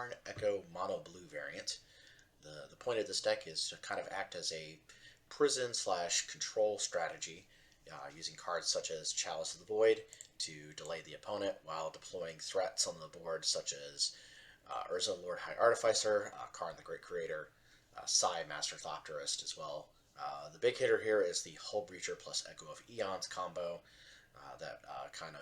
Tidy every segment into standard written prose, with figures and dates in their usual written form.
Karn Echo Mono Blue variant. The point of this deck is to kind of act as a prison slash control strategy, using cards such as Chalice of the Void to delay the opponent while deploying threats on the board such as Urza Lord High Artificer, Karn the Great Creator, Sai Master Thopterist as well. The big hitter here is the Hull Breacher plus Echo of Eons combo that kind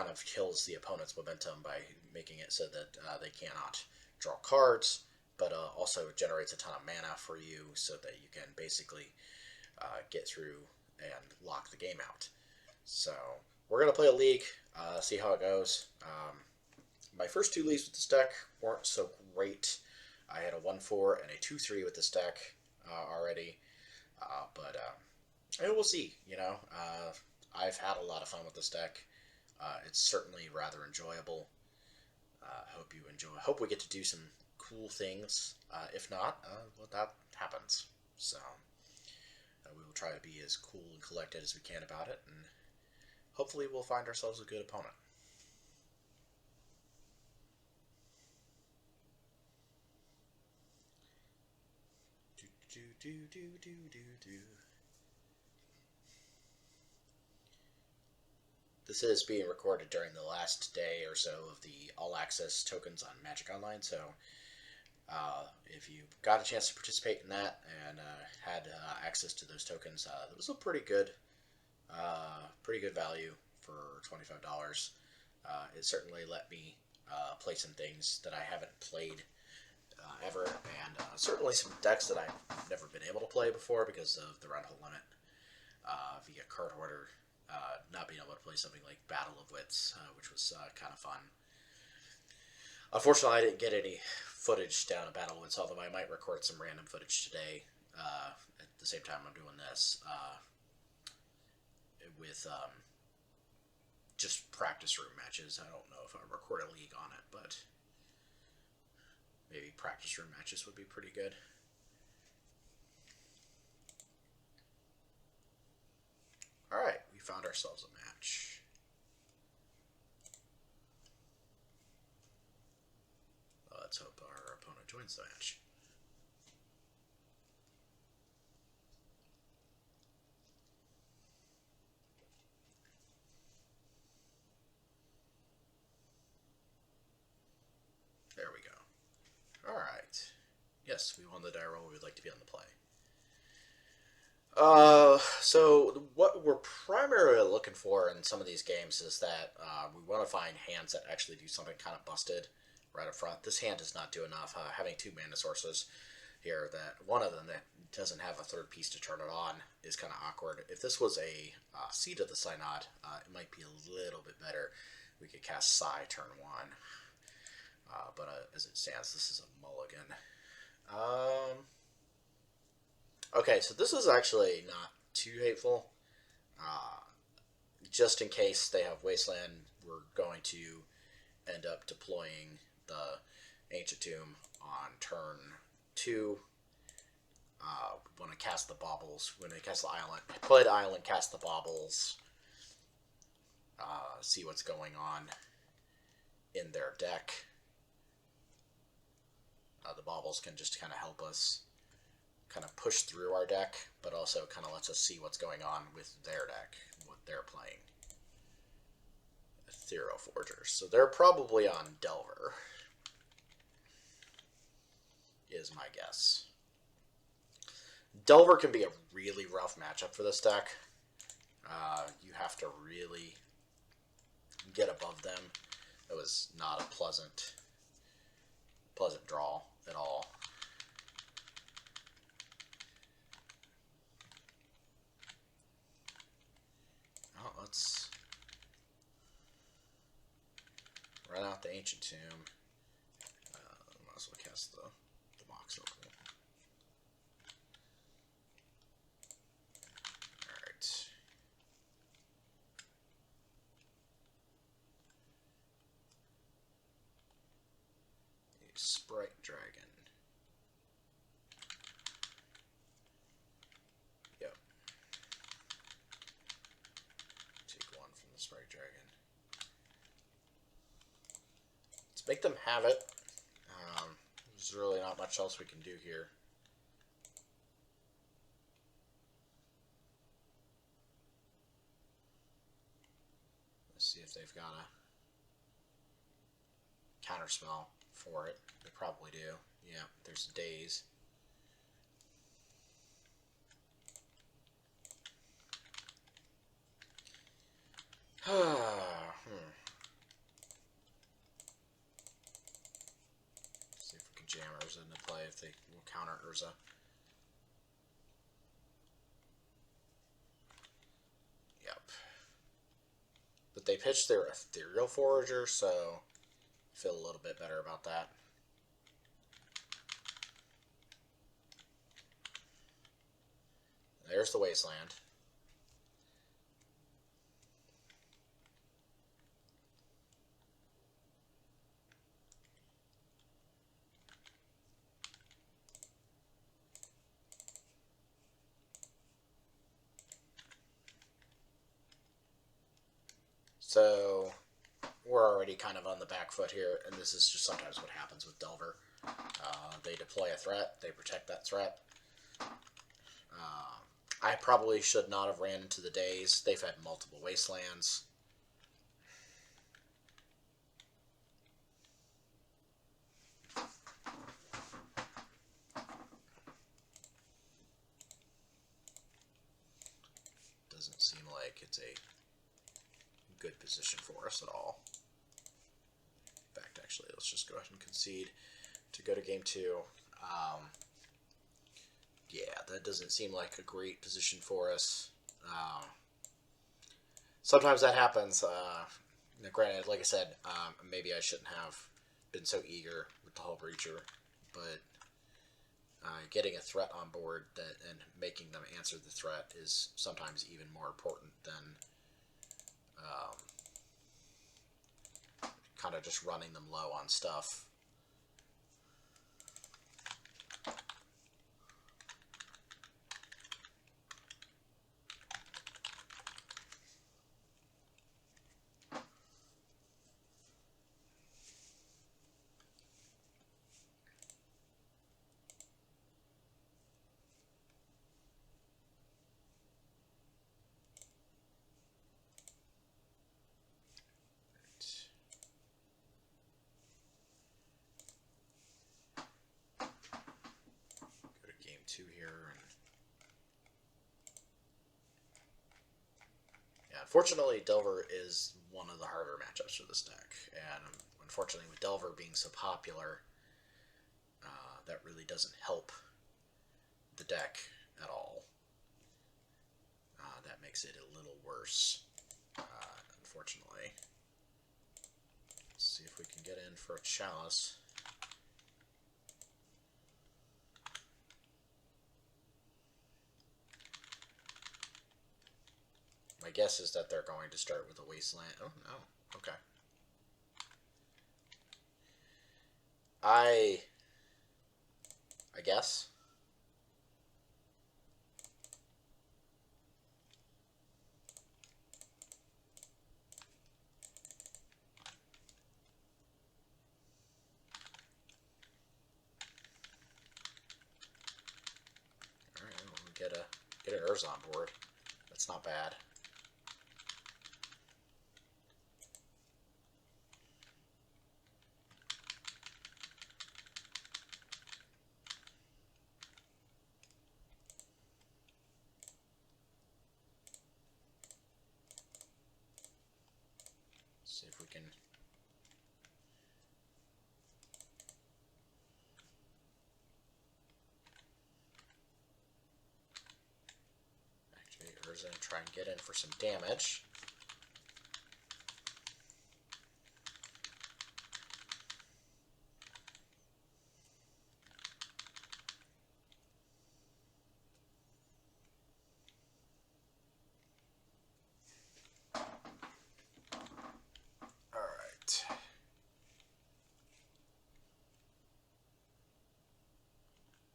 of kills the opponent's momentum by making it so that they cannot draw cards, but also generates a ton of mana for you so that you can basically get through and lock the game out. So we're going to play a league, see how it goes. My first two leagues with this deck weren't so great. I had a 1-4 and a 2-3 with this deck already, but we'll see. I've had a lot of fun with this deck. It's certainly rather enjoyable. Hope you enjoy. Hope we get to do some cool things. If not, well, that happens. So we will try to be as cool and collected as we can about it, and hopefully we'll find ourselves a good opponent. This is being recorded during the last day or so of the all-access tokens on Magic Online, so if you got a chance to participate in that and had access to those tokens, that was a pretty good value for $25. It certainly let me play some things that I haven't played ever, and certainly some decks that I've never been able to play before because of the rental limit via Card Hoarder. Not being able to play something like Battle of Wits, which was kind of fun. Unfortunately, I didn't get any footage down at Battle of Wits, although I might record some random footage today at the same time I'm doing this with just practice room matches. I don't know if I'll record a league on it, but maybe practice room matches would be pretty good. Alright, we found ourselves a match. Let's hope our opponent joins the match. There we go. Alright. Yes, we won the die roll. We would like to be on the play. So what we're primarily looking for in some of these games is that we want to find hands that actually do something kind of busted right up front. This hand does not do enough. Having two mana sources here, that one of them that doesn't have a third piece to turn it on is kind of awkward. If this was a Seed of the Synod, it might be a little bit better. We could cast Sai turn one. But as it stands, this is a mulligan. Okay, so this is actually not too hateful. Just in case they have Wasteland, we're going to end up deploying the Ancient Tomb on turn 2. We want to cast the Baubles. When they cast the Island, play the Island, cast the Baubles, see what's going on in their deck. The Baubles can just kind of help us kind of push through our deck, but also kind of lets us see what's going on with their deck, what they're playing. Ethereal Forgers. So they're probably on Delver, is my guess. Delver can be a really rough matchup for this deck. You have to really get above them. It was not a pleasant draw at all. Oh, let's run out the Ancient Tomb. Might as well cast the Mox Opal. Alright. A Sprite Dragon. Yep. Take one from the Sprite Dragon. Let's make them have it. There's really not much else we can do here. Let's see if they've got a counterspell for it. They probably do. Yeah, there's days. See if we can jam Urza into play if they will counter Urza. Yep. But they pitched their Ethereal Forager, so I feel a little bit better about that. There's the Wasteland. So we're already kind of on the back foot here, and this is just sometimes what happens with Delver. They deploy a threat, they protect that threat. I probably should not have ran into the days. They've had multiple Wastelands. Doesn't seem like it's a good position for us at all. In fact, actually, let's just go ahead and concede to go to game 2. Yeah, that doesn't seem like a great position for us. Sometimes that happens. Granted, like I said, maybe I shouldn't have been so eager with the Hull Breacher, but getting a threat on board and making them answer the threat is sometimes even more important than kind of just running them low on stuff. Here, and yeah, unfortunately Delver is one of the harder matchups for this deck, and unfortunately with Delver being so popular, that really doesn't help the deck at all. That makes it a little worse, unfortunately. Let's see if we can get in for a Chalice. My guess is that they're going to start with a Wasteland. Oh, no. Okay. I guess. All right, we'll get an Urza on board. That's not bad. See if we can activate Urza and try and get in for some damage.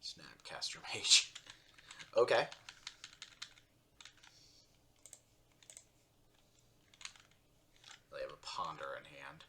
Snapcaster Mage. Okay. They have a Ponder in hand.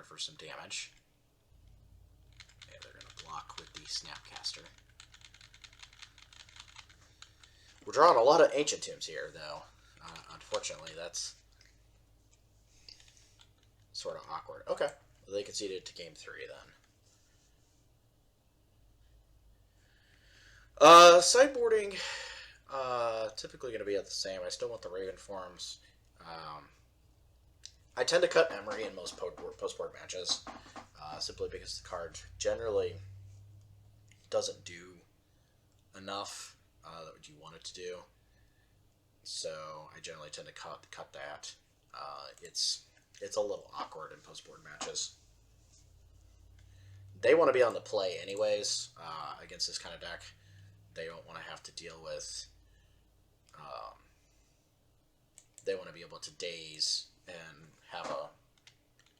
here for some damage. Yeah, they're going to block with the Snapcaster. We're drawing a lot of Ancient Tombs here, though. Unfortunately, that's sort of awkward. Okay, well, they conceded to game 3 then. Sideboarding, typically going to be at the same. I still want the Raven forms. I tend to cut Emery in most post-board matches, simply because the card generally doesn't do enough that you want it to do. So I generally tend to cut that. It's a little awkward in post-board matches. They want to be on the play anyways against this kind of deck. They don't want to have to deal with... they want to be able to daze and have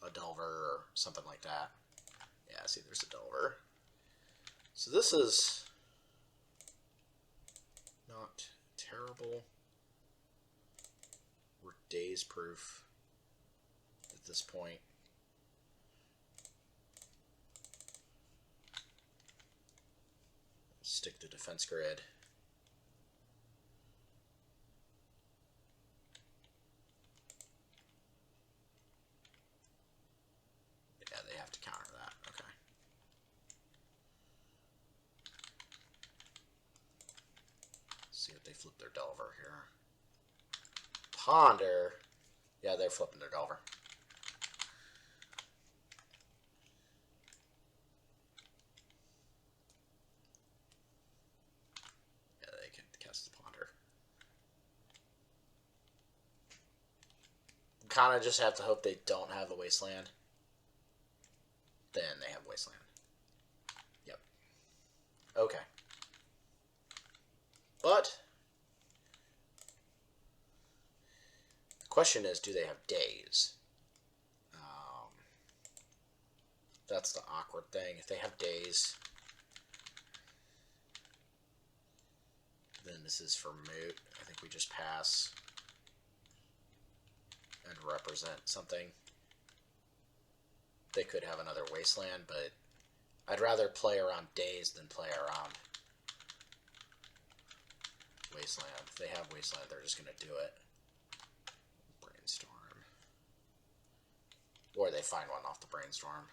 a Delver or something like that. Yeah, see, there's a Delver. So this is not terrible. We're daze proof at this point. Stick to defense grid. Yeah, they have to counter that. Okay. See if they flip their Delver here. Ponder. Yeah, they're flipping their Delver. Yeah, they can cast the Ponder. Kind of just have to hope they don't have a Wasteland. Then they have Wasteland. Yep. Okay. But the question is, do they have days? That's the awkward thing. If they have days, then this is for moot. I think we just pass and represent something. They could have another Wasteland, but I'd rather play around days than play around Wasteland. If they have Wasteland, they're just going to do it. Brainstorm. Or they find one off the Brainstorm.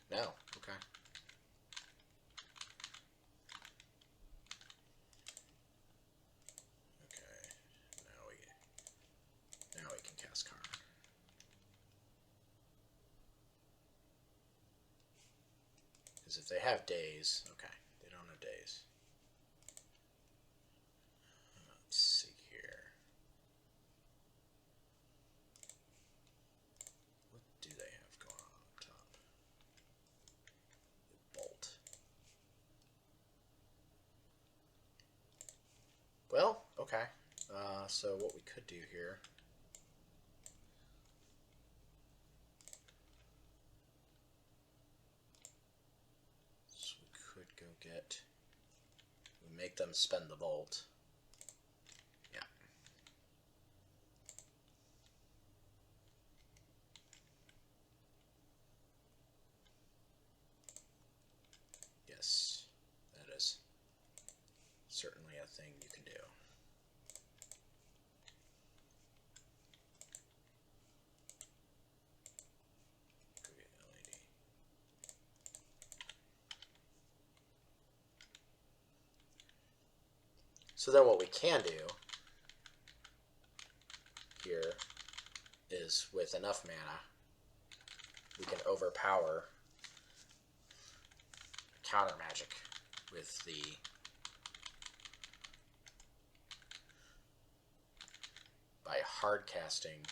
No, okay. Okay, now we can cast Karn. Because if they have days, okay, they don't have days. Let's see here. What do they have going on up top? Bolt. Well, okay. So what we could do here is we could go get, we make them spend the Bolt. Yeah. Yes, that is certainly a thing you can do. LED. So then what we can do here is, with enough mana, we can overpower counter magic with the by hard casting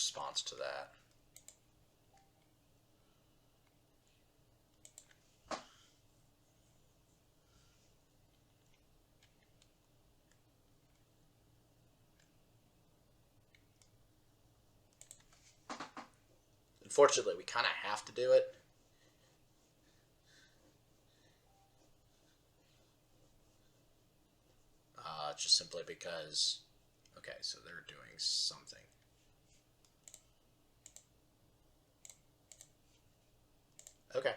response to that. Unfortunately, we kind of have to do it. Just simply because, okay, so they're doing something. Okay.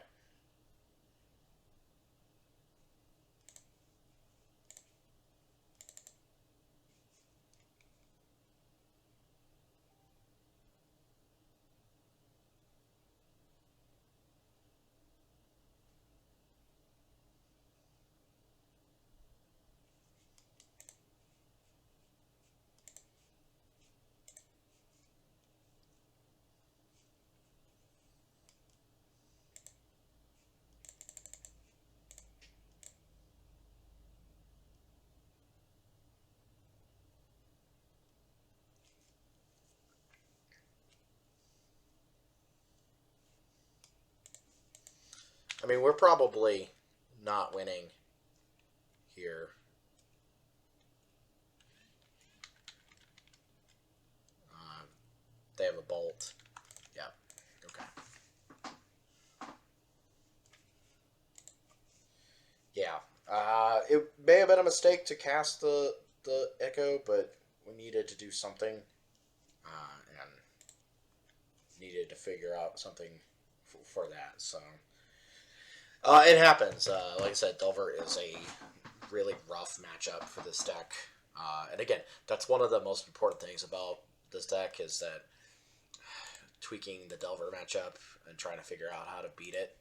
I mean, we're probably not winning here. They have a bolt. Yeah. Okay. Yeah. It may have been a mistake to cast the Echo, but we needed to do something, and needed to figure out something for that. So it happens. Like I said, Delver is a really rough matchup for this deck. And again, that's one of the most important things about this deck is that tweaking the Delver matchup and trying to figure out how to beat it,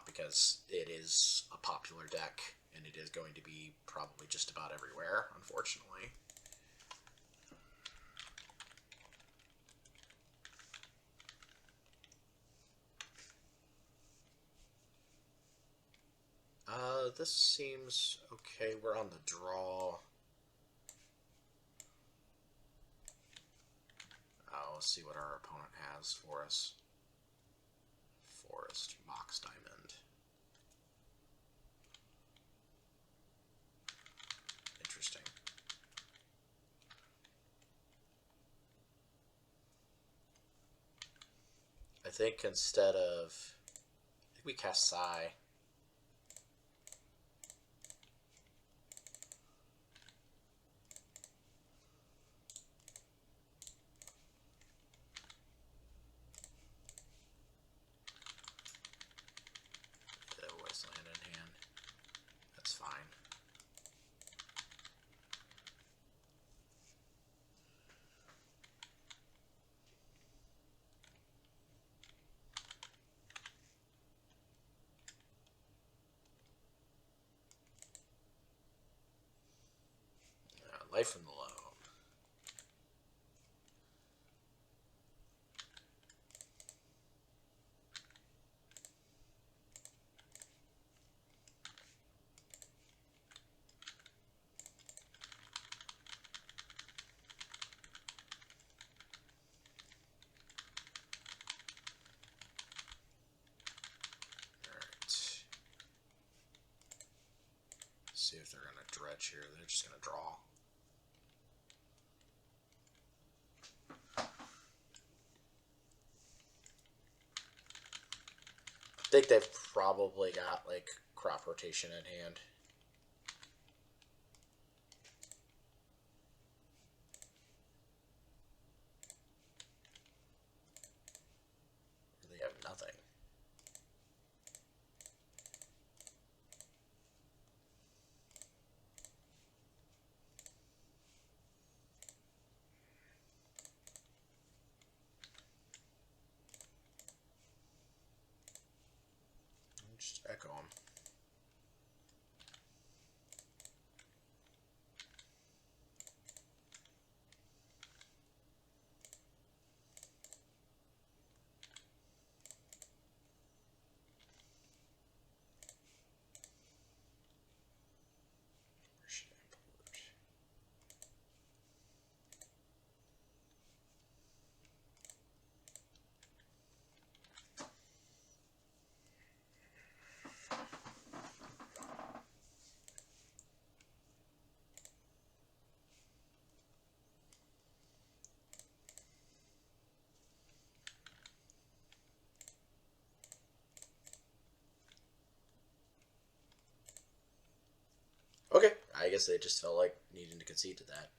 because it is a popular deck and it is going to be probably just about everywhere, unfortunately. This seems okay. We're on the draw. Let's see what our opponent has for us. Forest, Mox Diamond. Interesting. I think instead of... I think we cast Psy. Wasteland in hand. That's fine. Life from the Loam. See if they're going to dredge here. They're just going to draw. I think they've probably got like crop rotation in hand. They have nothing. Just echo them. guess they just felt like needing to concede to that.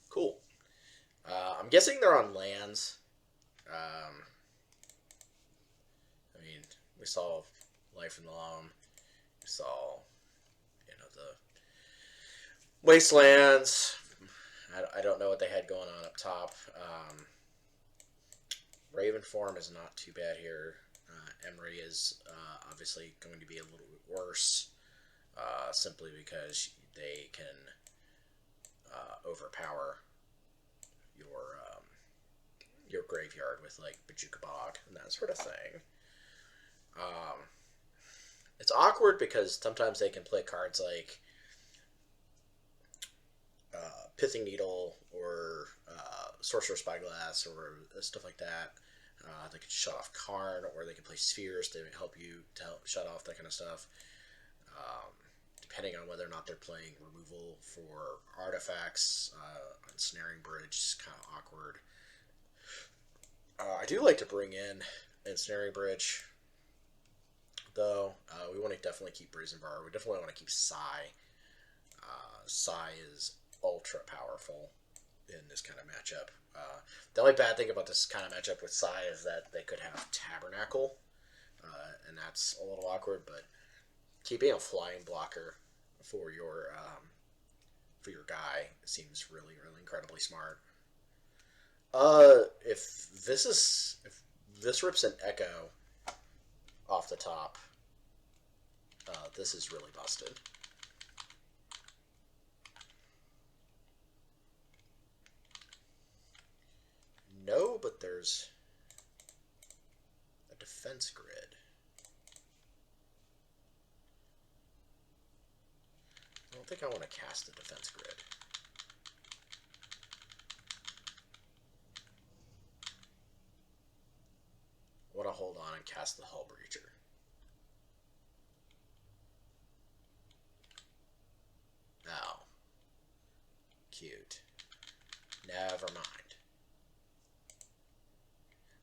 Cool. I'm guessing they're on lands. I mean, we saw Life in the Loam. We saw, the Wastelands. I don't know what they had going on up top. Raven form is not too bad here. Emery is obviously going to be a little bit worse, simply because they can overpower your graveyard with like Bajuka Bog and that sort of thing. It's awkward because sometimes they can play cards like Pithing Needle or Sorcerer's Spyglass or stuff like that. They can shut off Karn, or they can play Spheres to help you shut off that kind of stuff. Depending on whether or not they're playing removal for artifacts, Ensnaring Bridge is kind of awkward. I do like to bring in Ensnaring Bridge, though. We want to definitely keep Brazen Bar. We definitely want to keep Sai. Sai is ultra powerful in this kind of matchup. The only bad thing about this kind of matchup with Sai is that they could have Tabernacle, and that's a little awkward, but keeping a flying blocker for your guy seems really, really incredibly smart. If this rips an Echo off the top, this is really busted. No, but there's a defense grid. I don't think I want to cast the defense grid. I want to hold on and cast the Hull Breacher. Oh. Cute. Never mind.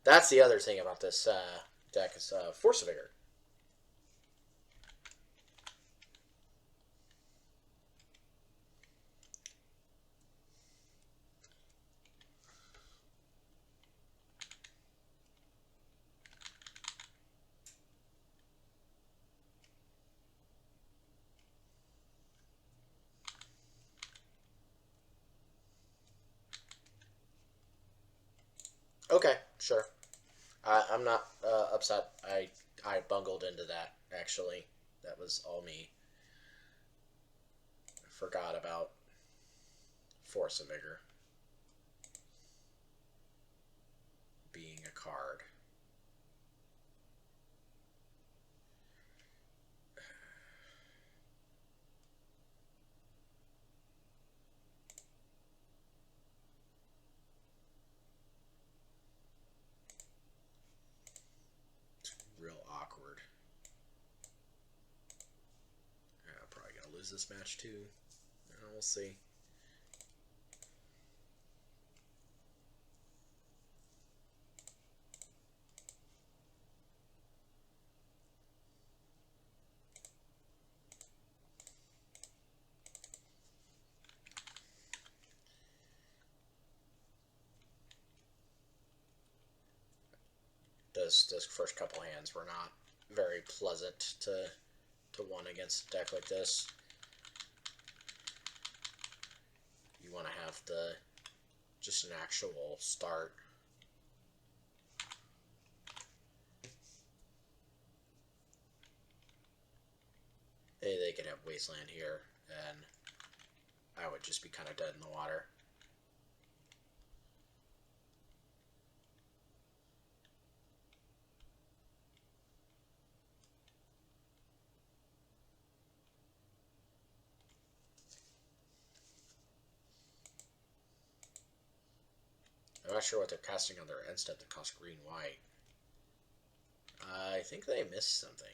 That's the other thing about this deck is Force of Vigor. Okay, sure. I'm not upset. I bungled into that, actually. That was all me. I forgot about Force of Vigor being a card. It's real awkward. I'm probably going to lose this match, too. We'll see. Those first couple hands were not very pleasant to win against a deck like this. You want to have just an actual start. They could have Wasteland here, and I would just be kind of dead in the water. I'm not sure what they're casting on their instant that costs green-white. I think they missed something.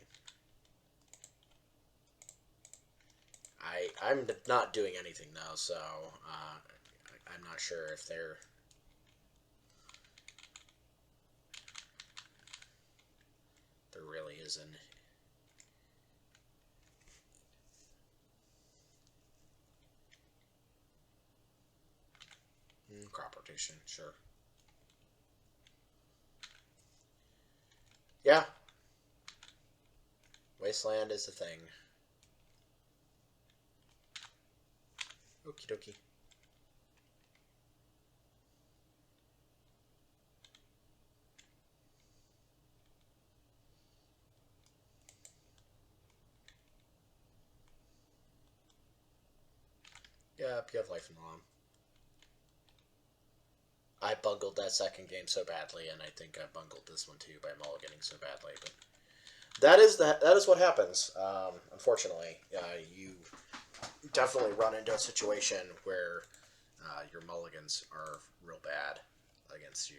I'm not doing anything though, so I'm not sure if there really is an Crop rotation, sure. Yeah. Wasteland is a thing. Okie dokie. Yep, you have life in the lawn. I bungled that second game so badly, and I think I bungled this one too by mulliganing so badly. But that is what happens. Unfortunately, you definitely run into a situation where your mulligans are real bad against you.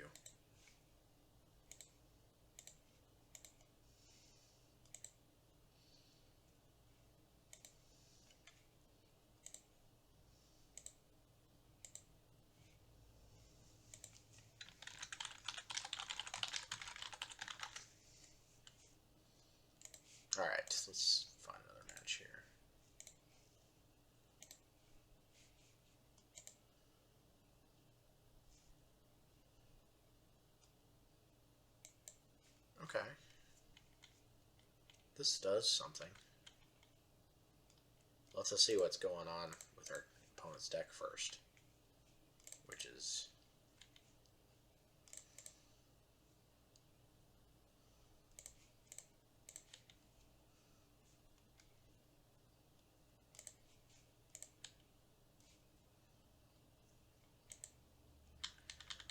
All right, let's find another match here. Okay. This does something. Let's see what's going on with our opponent's deck first, which is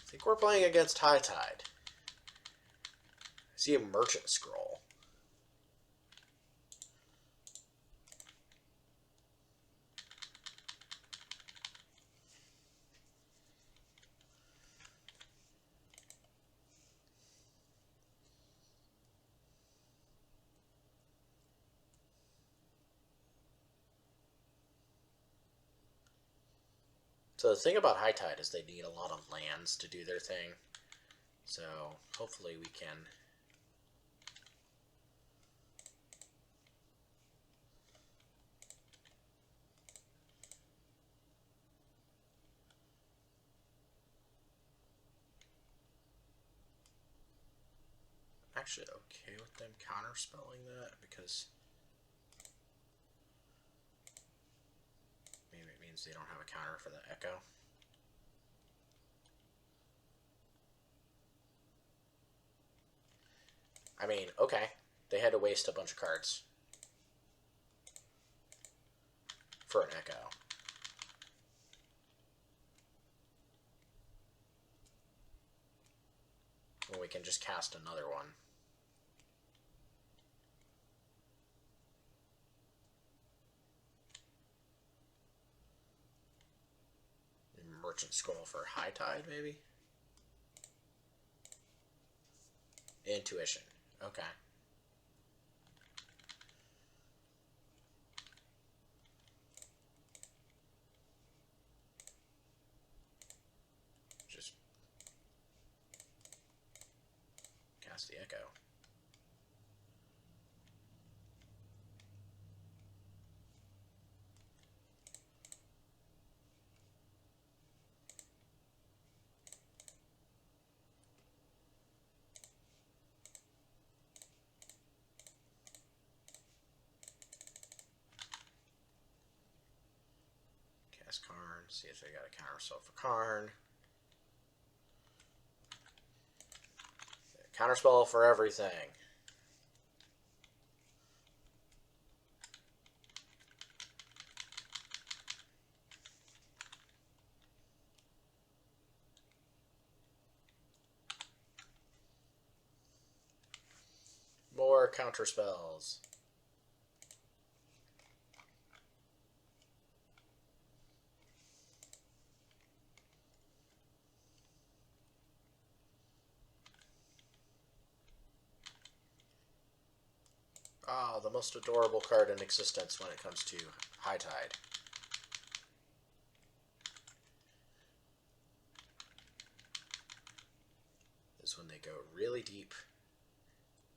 I think we're playing against High Tide. I see a Merchant Scroll. So the thing about High Tide is they need a lot of lands to do their thing. So hopefully we can actually okay with them counterspelling that because maybe it means they don't have a counter for the Echo. I mean, okay, they had to waste a bunch of cards for an Echo. When we can just cast another one. Merchant Scroll for High Tide, maybe? Intuition. Okay. Just cast the Echo. Cast Karn. See if they got a counterspell for Karn. Counterspell for everything. More counterspells. Oh, the most adorable card in existence when it comes to High Tide. Is when they go really deep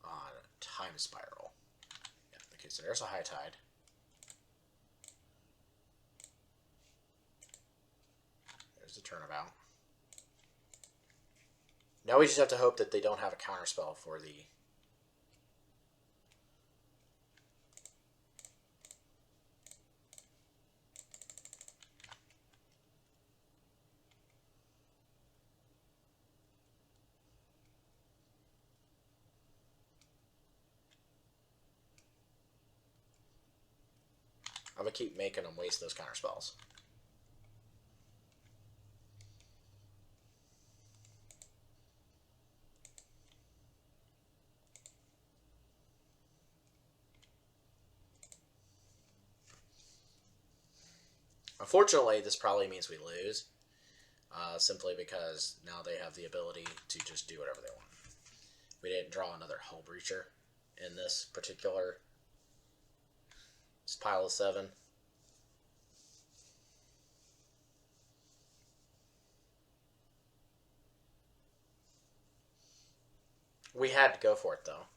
on Time Spiral. Yeah, okay, so there's a High Tide. There's the Turnabout. Now we just have to hope that they don't have a counterspell for the... I'm going to keep making them waste those counterspells. Unfortunately, this probably means we lose, simply because now they have the ability to just do whatever they want. We didn't draw another Hull Breacher in this particular pile of 7. We had to go for it, though.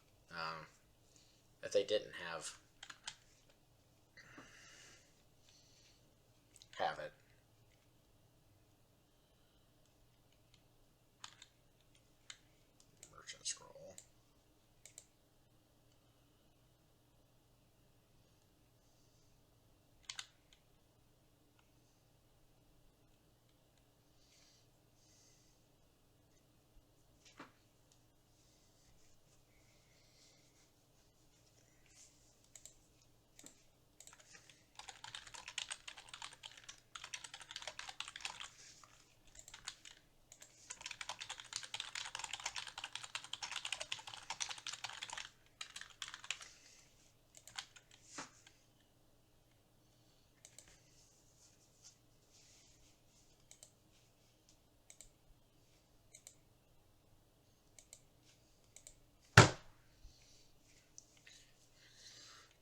If they didn't have it. Merchant Scroll.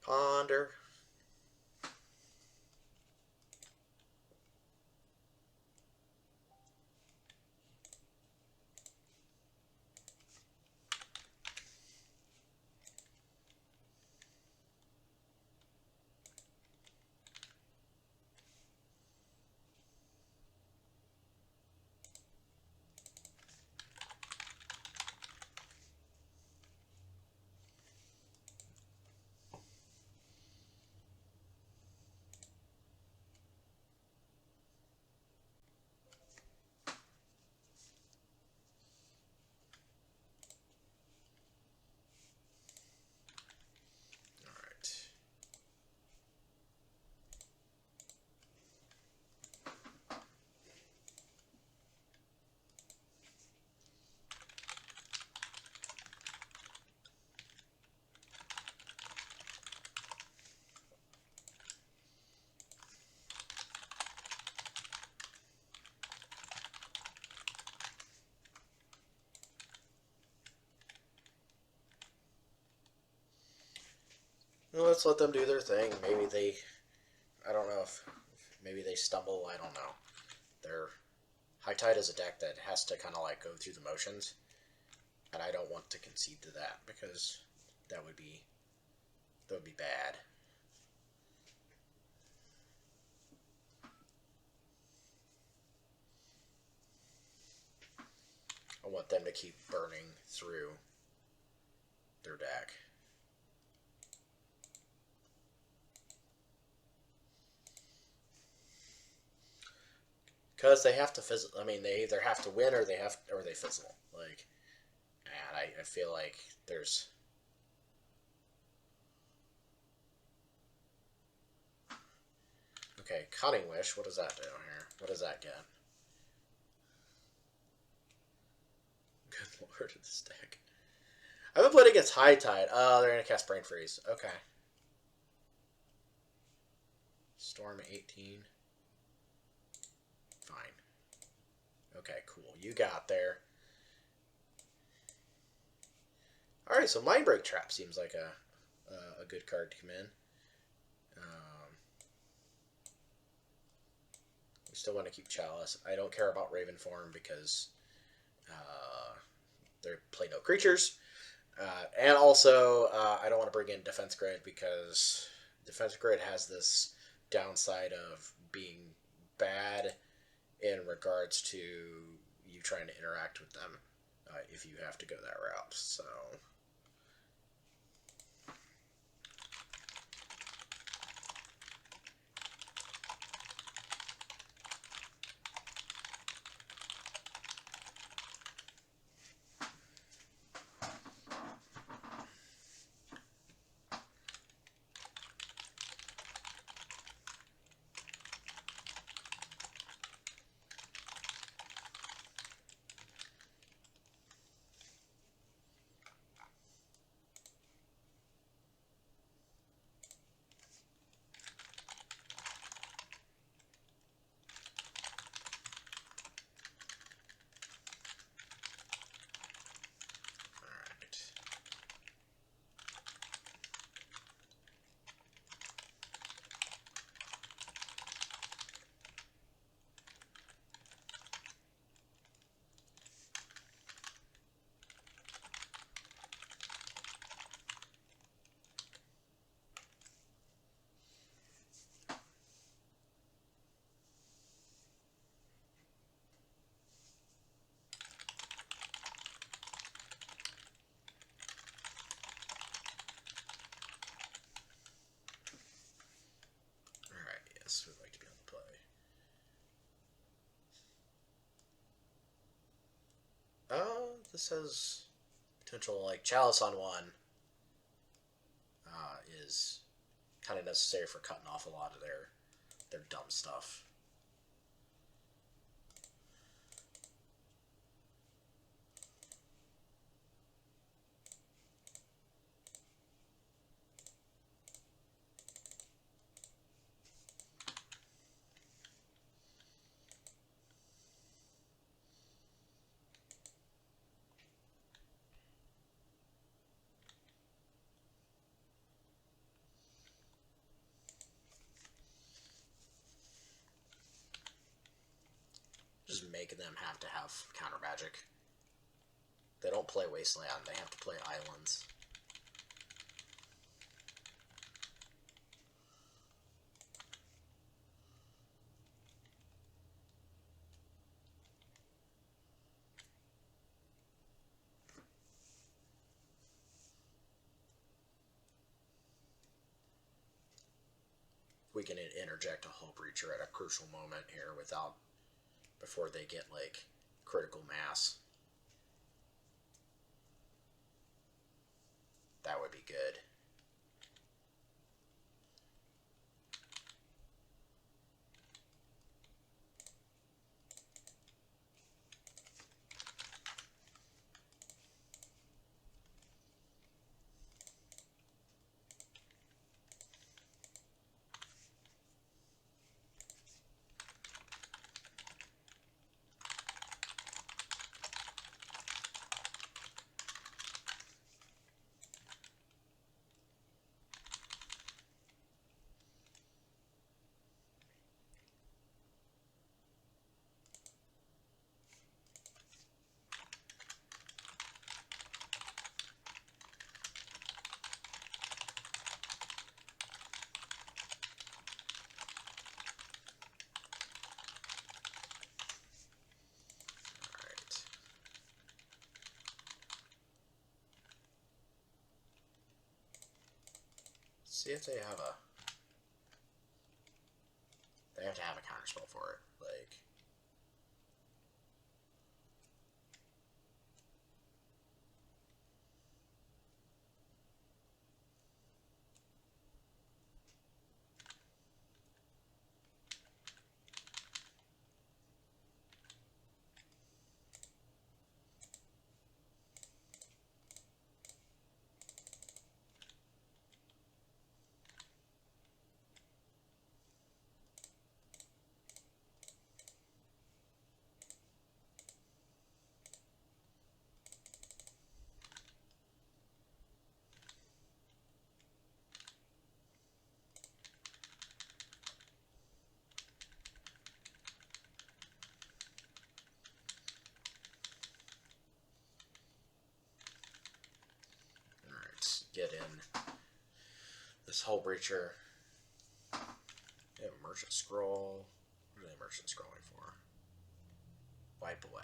Ponder. Well, let's let them do their thing. Maybe they... I don't know if... Maybe they stumble. I don't know. They're... High Tide is a deck that has to kind of like go through the motions. And I don't want to concede to that because that would be bad. I want them to keep burning through their deck. Because they have to fizzle. I mean, they either have to win or they fizzle. Like, and I feel like there's... Okay, Cutting Wish. What does that do here? What does that get? Good lord, this deck. I haven't played against High Tide. Oh, they're going to cast Brain Freeze. Okay. Storm 18. Fine. Okay, cool. You got there. Alright, so Mindbreak Trap seems like a good card to come in. We still want to keep Chalice. I don't care about Raven Form because they play no creatures. And also, I don't want to bring in Defense Grid because Defense Grid has this downside of being bad in regards to you trying to interact with them if you have to go that route. So. We'd like to be on the play. This has potential, like Chalice on one is kind of necessary for cutting off a lot of their dumb stuff. Just making them have to have counter magic. They don't play Wasteland, they have to play Islands. We can interject a Hull Breacher at a crucial moment here before they get like critical mass. That would be good. See if they have a... They have to have a counterspell for it. Like... Get in this Hull Breacher. They have Merchant Scroll. What are they Merchant Scrolling for? Wipe away.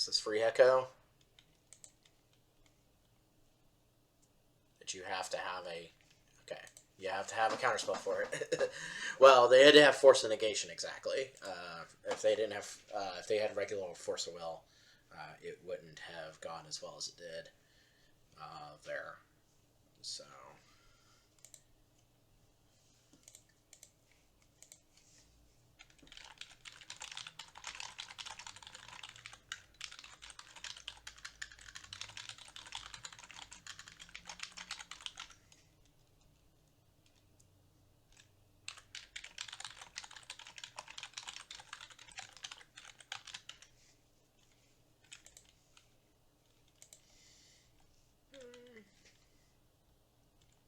cast this free Echo. But you have to have a... Okay. You have to have a counterspell for it. Well, they had to have Force of Negation, exactly. If they didn't have... if they had regular Force of Will, it wouldn't have gone as well as it did there. So...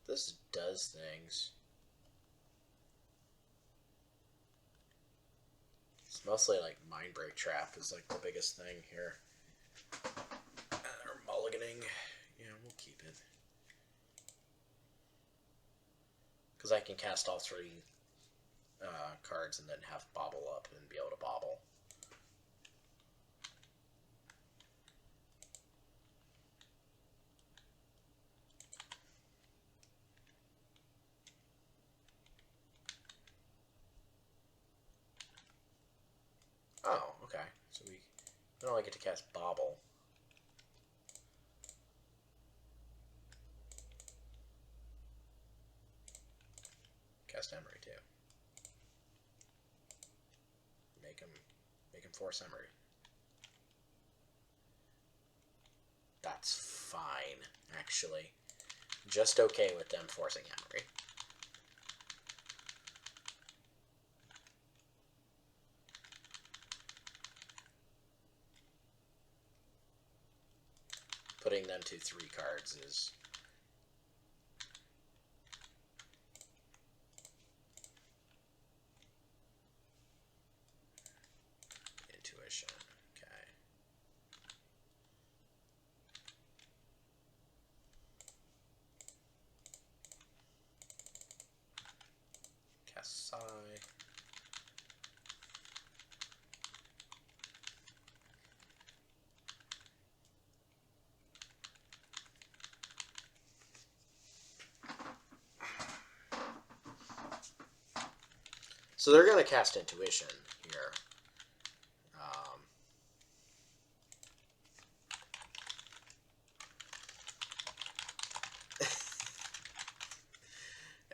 This does things. It's mostly like Mindbreak Trap is like the biggest thing here. Or mulliganing. Yeah, we'll keep it. Because I can cast all three cards and then have Bobble up and be able to bobble. Oh, okay. So we don't only get to cast Bobble. Cast Emery too. Make him force Emery. That's fine, actually. Just okay with them forcing Emery. Putting them to 3 cards is... Intuition. Okay. Cast Psi. So they're going to cast Intuition here.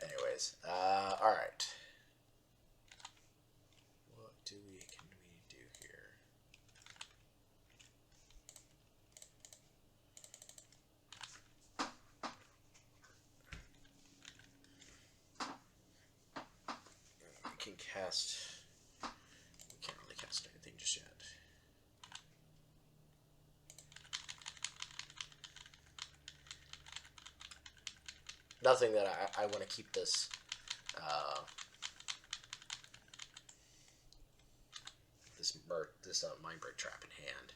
Anyways, all right. What can we do here? We can cast... We can't really cast anything just yet. Nothing that I want to keep this this Mindbreak Trap in hand.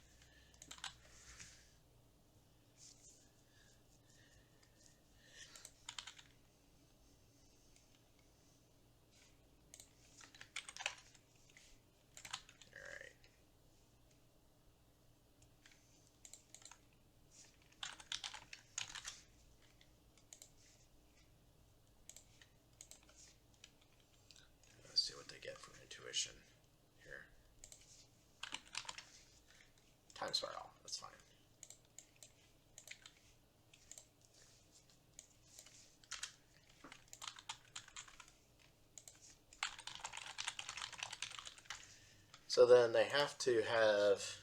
Let's see what they get from Intuition here. Time Spiral, that's fine. So then they have to have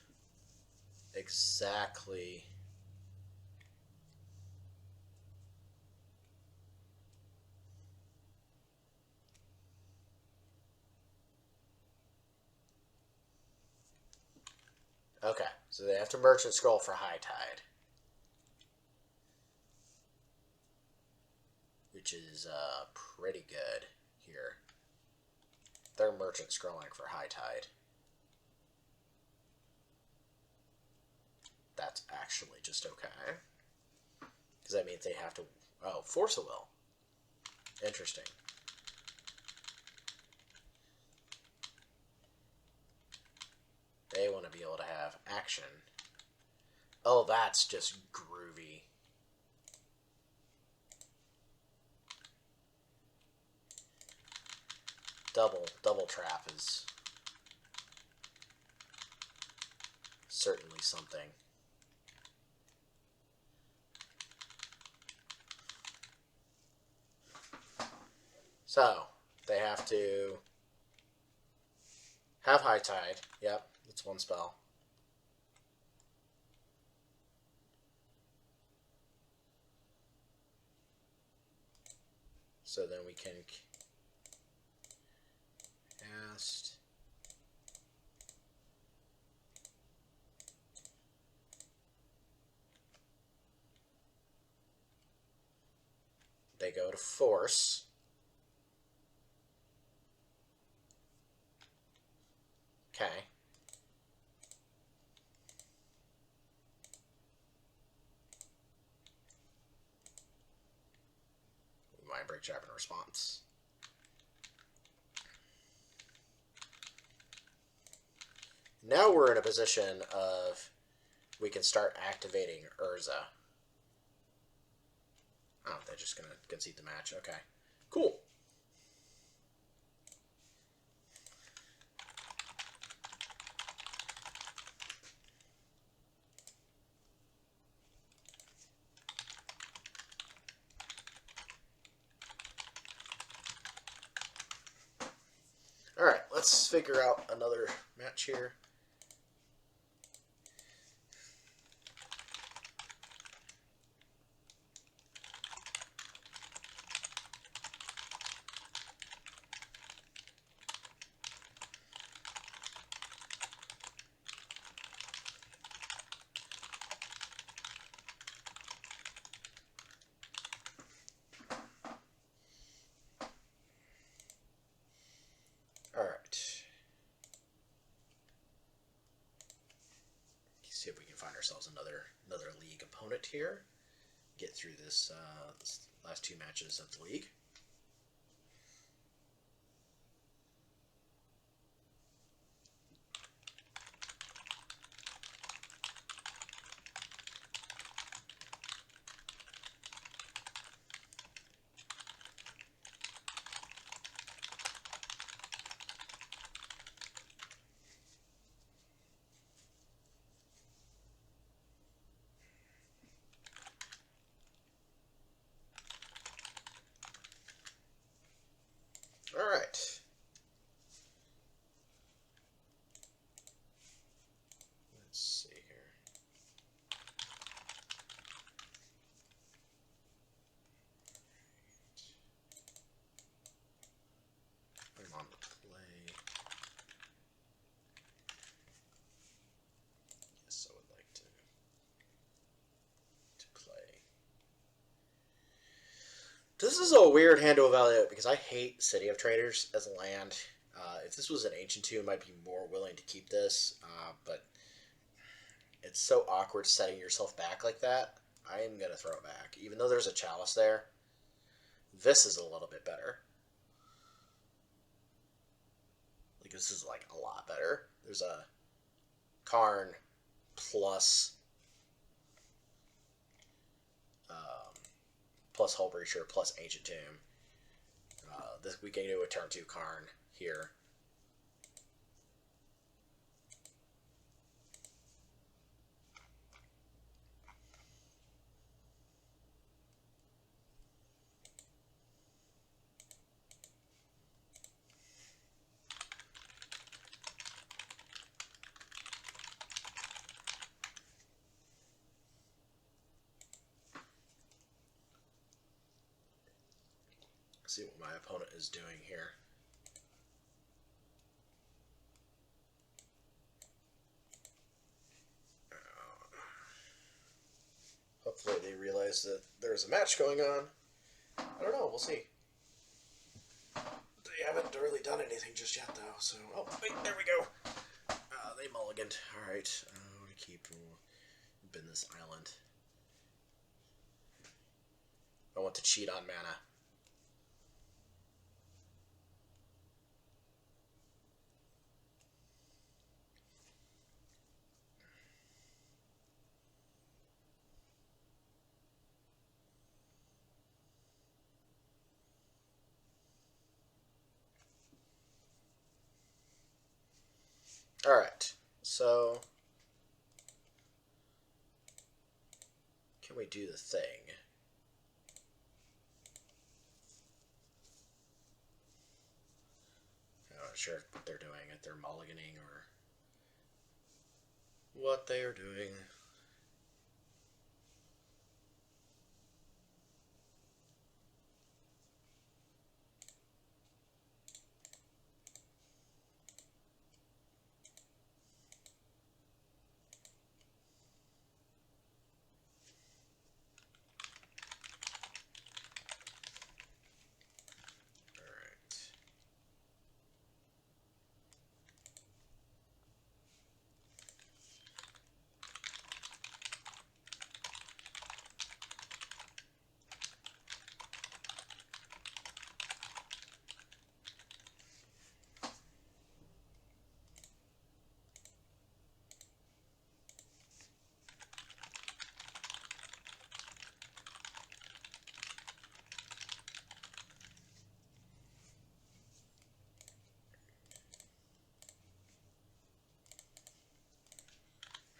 exactly... Okay, so they have to Merchant Scroll for High Tide. Which is pretty good here. They're Merchant Scrolling for High Tide. That's actually just okay. Because that means they have to... Oh, Force of Will. Interesting. They want to be able to have action Oh, that's just groovy. Double trap is certainly something. So, they have to have High Tide. Yep, that's one spell. So then we can cast. They go to Force. Okay. Mind Break Trap in response. Now we're in a position of we can start activating Urza. Oh, they're just going to concede the match. Okay. Cool. Alright, let's figure out another match here. See if we can find ourselves another league opponent here. Get through this, this last two matches of the league. All right. Let's see here. I'm on the play. Yes, I would like to play. This is a weird hand to evaluate because I hate City of Traders as a land. If this was an Ancient Tomb, I might be more willing to keep this, but it's so awkward setting yourself back like that. I am going to throw it back. Even though there's a Chalice there, this is a little bit better. Like, this is, like, a lot better. There's a Karn plus plus Hull Breacher plus Ancient Tomb. This we can do a turn 2 Karn here. See what my opponent is doing here. Hopefully they realize that there's a match going on. I don't know, we'll see. They haven't really done anything just yet, though, so... Oh, wait, there we go! They mulliganed. Alright, I want to keep Business Island. I want to cheat on mana. Alright, so can we do the thing? I'm not sure what they're doing, if they're mulliganing or what they are doing.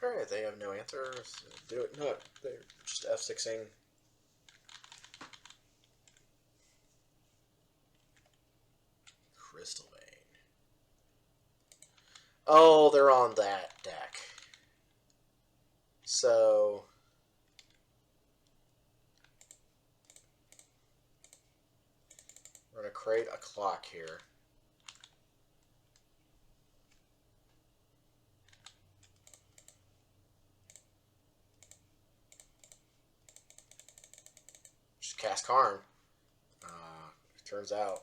Alright, they have no answer. Do it. No, they're just F6ing. Crystal Vein. Oh, they're on that deck. So we're going to create a clock here. Just cast Karn. Turns out.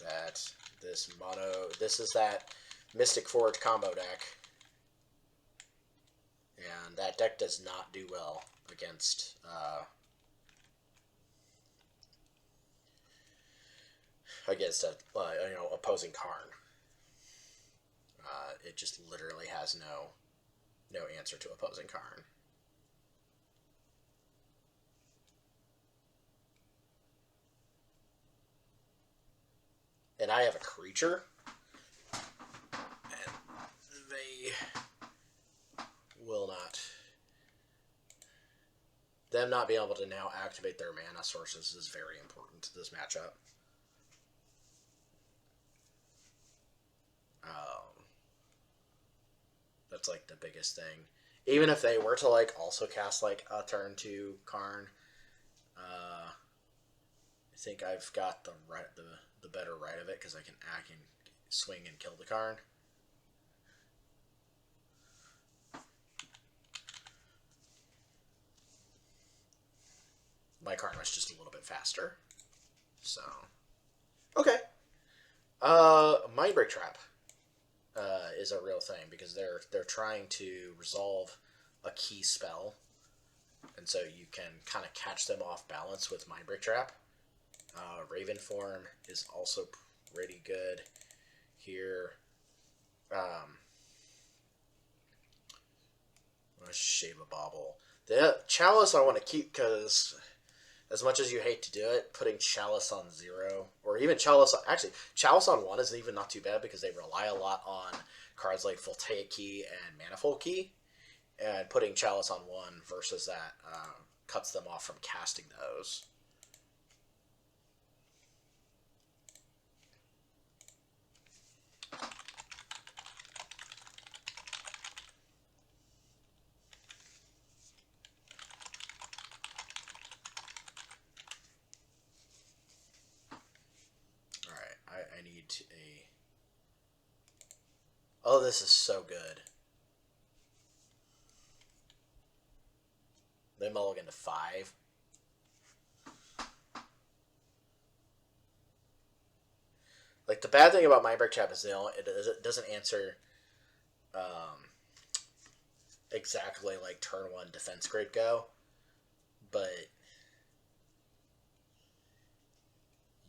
That this is that Mystic Forge combo deck. And that deck does not do well against opposing Karn. It just literally has no answer to opposing Karn. And I have a creature, and they will not. Them not being able to now activate their mana sources is very important to this matchup. That's like the biggest thing. Even if they were to like also cast like a turn 2 Karn, I think I've got the better right of it because I can swing and kill the Karn. My Karn was just a little bit faster. So, okay. Mindbreak Trap is a real thing because they're trying to resolve a key spell, and so you can kind of catch them off balance with Mindbreak Trap. Raven Form is also pretty good here. Shave a Bauble. The Chalice I want to keep because as much as you hate to do it, putting Chalice on 0, or even Chalice, actually, Chalice on 1 is even not too bad because they rely a lot on cards like Voltaic Key and Manifold Key, and putting Chalice on 1 versus that cuts them off from casting those. I need a... Oh, this is so good. They mulligan to 5. Like, the bad thing about Mindbreak Trap is it doesn't answer exactly like turn 1 Defense Grade Go, but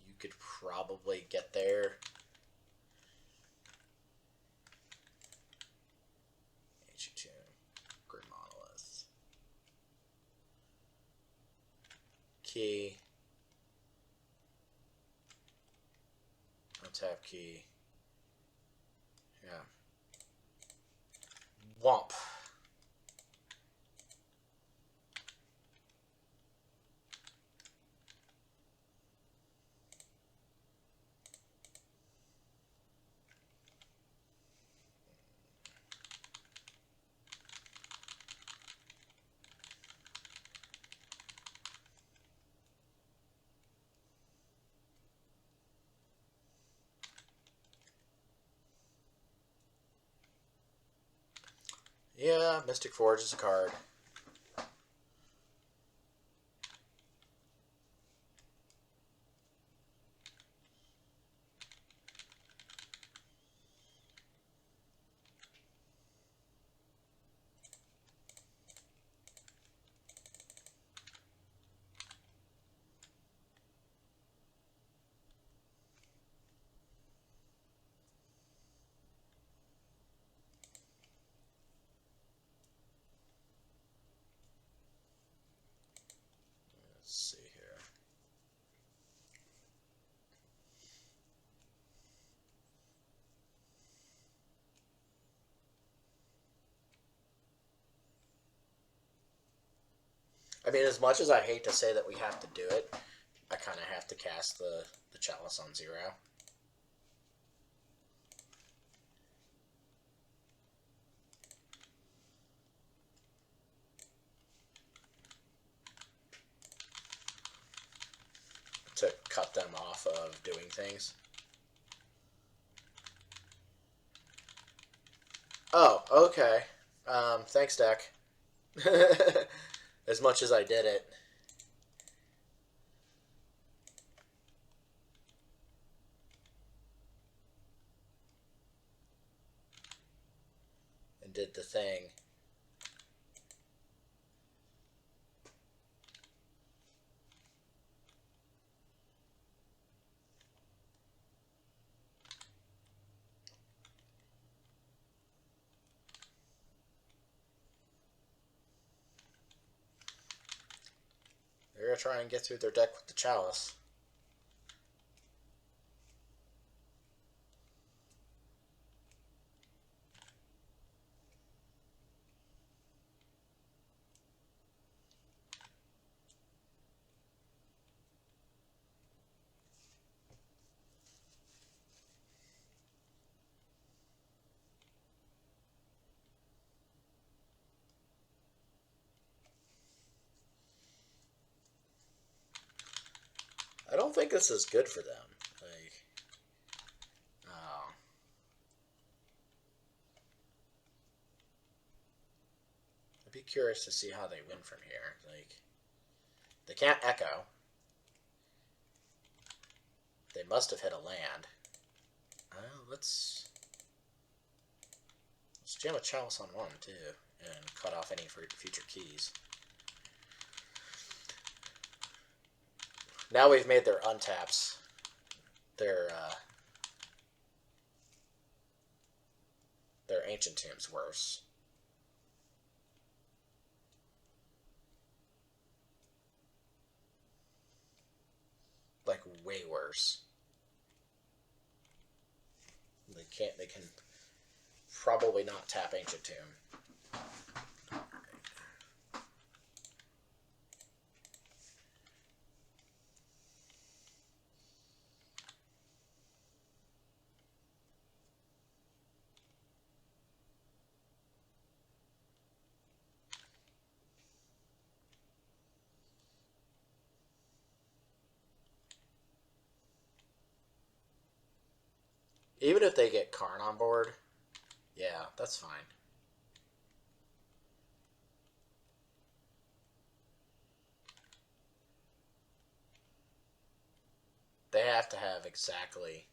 you could probably get there. H2, Grid Monolith. untap key. Yeah. Womp. Yeah, Mystic Forge is a card. Let's see here. I mean, as much as I hate to say that we have to do it, I kind of have to cast the Chalice on 0. To cut them off of doing things. Oh, okay. Thanks, deck. As much as I did it. And did the thing. They're going to try and get through their deck with the Chalice. I don't think this is good for them. Like, oh. I'd be curious to see how they win from here. Like, they can't Echo. They must have hit a land. Let's jam a Chalice on 1 too, and cut off any future keys. Now we've made their untaps their Ancient Tombs worse. Like, way worse. They can probably not tap Ancient Tomb. Even if they get Karn on board, yeah, that's fine. They have to have exactly...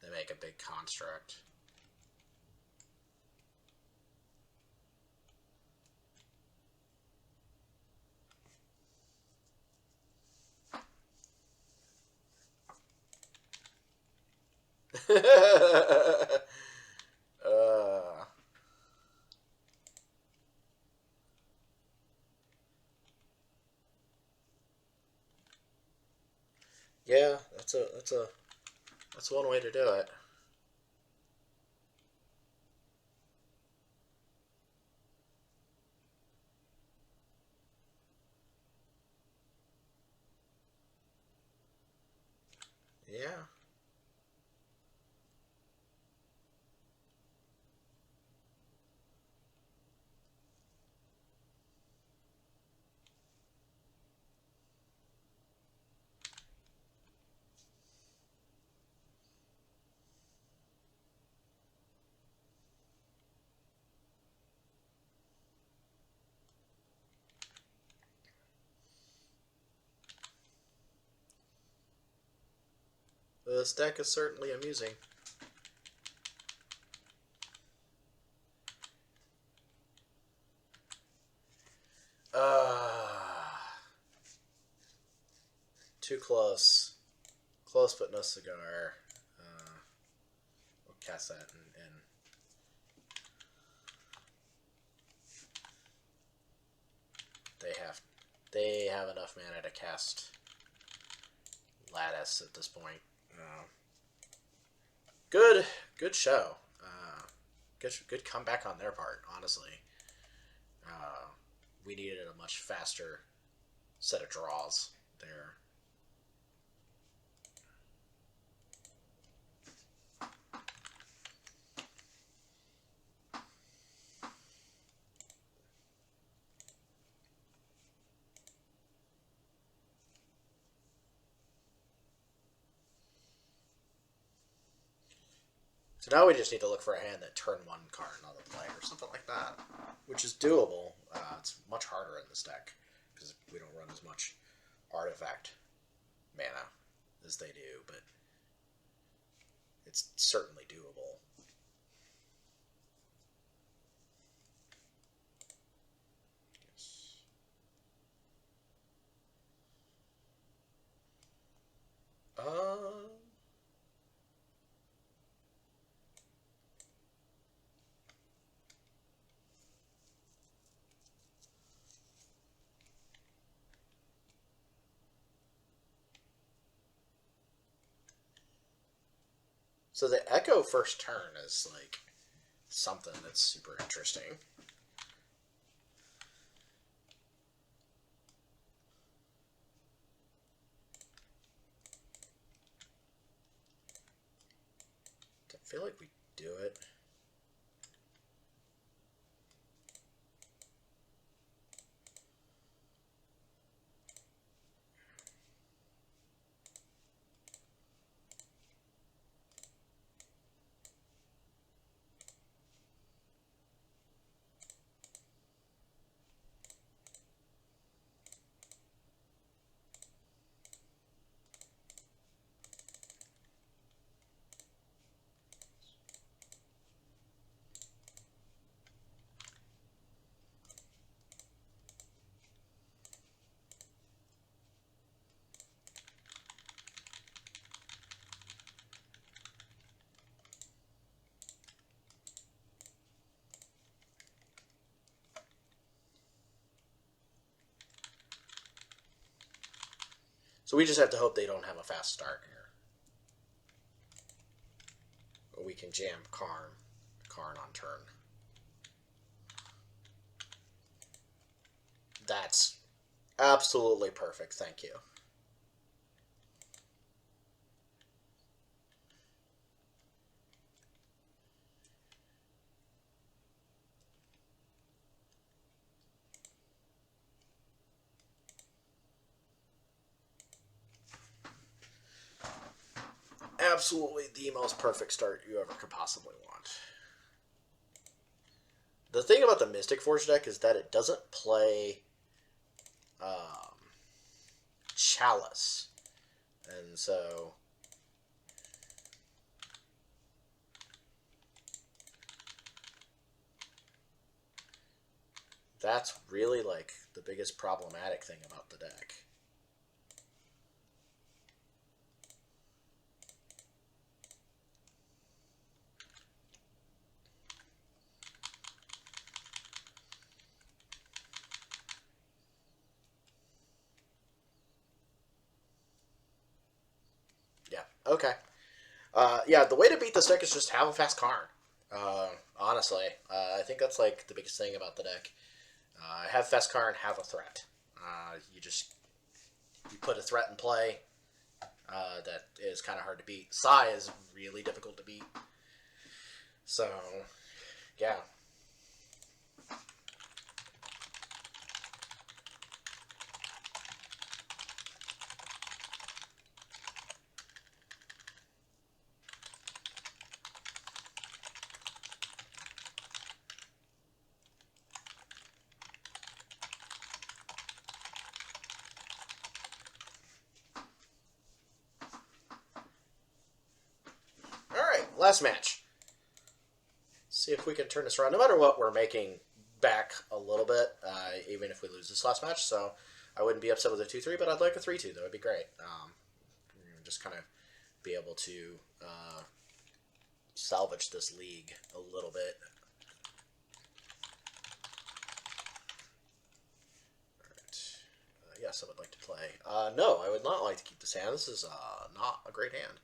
They make a big construct. uh, yeah, that's one way to do it. Yeah. This deck is certainly amusing. Too close. Close but no cigar. We'll cast that and they have enough mana to cast Lattice at this point. Good show. Good comeback on their part. Honestly, we needed a much faster set of draws there. So now we just need to look for a hand that turn one card on the play or something like that, which is doable. It's much harder in this deck because we don't run as much artifact mana as they do, but it's certainly doable. Yes. So the Echo first turn is like something that's super interesting. I feel like we do it. So we just have to hope they don't have a fast start here. Or we can jam Karn on turn. That's absolutely perfect, thank you. Absolutely the most perfect start you ever could possibly want. The thing about the Mystic Forge deck is that it doesn't play Chalice. And so that's really like the biggest problematic thing about the deck. Okay. Yeah, the way to beat this deck is just have a fast Karn. Honestly, I think that's like the biggest thing about the deck. Have fast Karn, have a threat. You put a threat in play that is kind of hard to beat. Sai is really difficult to beat. So, yeah. All right, last match. See if we can turn this around. No matter what, we're making back a little bit, even if we lose this last match. So I wouldn't be upset with a 2-3, but I'd like a 3-2. That would be great. Just kind of be able to salvage this league a little bit. All right. Yes, I would like to play. No, I would not like to keep this hand. This is not a great hand.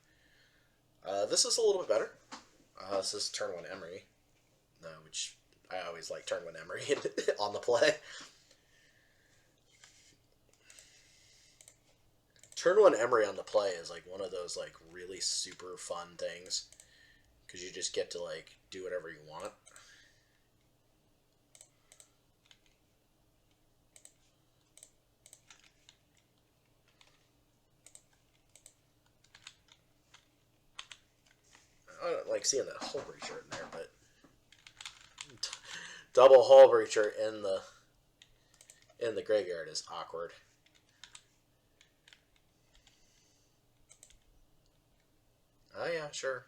This is a little bit better. This is turn 1 Emery, which I always like turn 1 Emery on the play. Turn 1 Emery on the play is like one of those like really super fun things because you just get to like do whatever you want. I don't like seeing that Hull Breacher in there, but double Hull Breacher in the graveyard is awkward. Oh yeah, sure.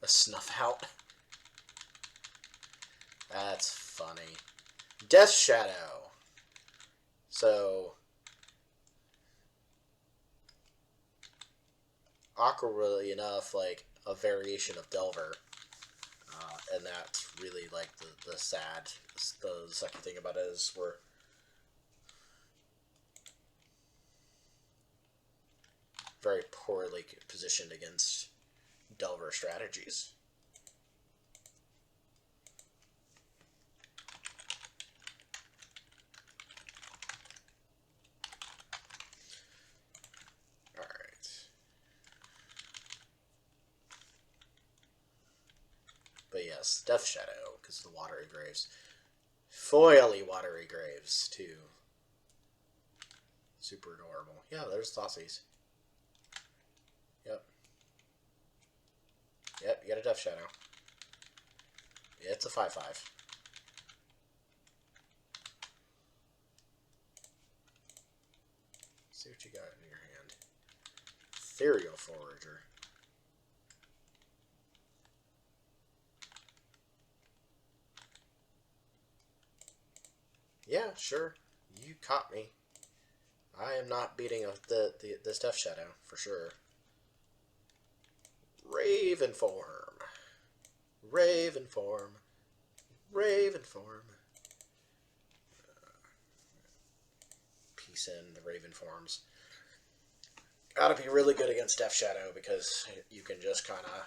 A Snuff Out. That's funny. Death Shadow. So awkwardly enough, like a variation of Delver. And that's really like the sad, the second thing about it is we're very poorly positioned against Delver strategies. But yes, Death Shadow, because of the Watery Graves. Foily Watery Graves, too. Super adorable. Yeah, there's Thoughtseas. Yep. Yep, you got a Death Shadow. Yeah, it's a 5/5. See what you got in your hand. Ethereal Forager. Yeah, sure. You caught me. I am not beating this Death Shadow, for sure. Raven Form. Raven Form. Raven Form. Peace in the Raven Forms. Gotta be really good against Death Shadow because you can just kind of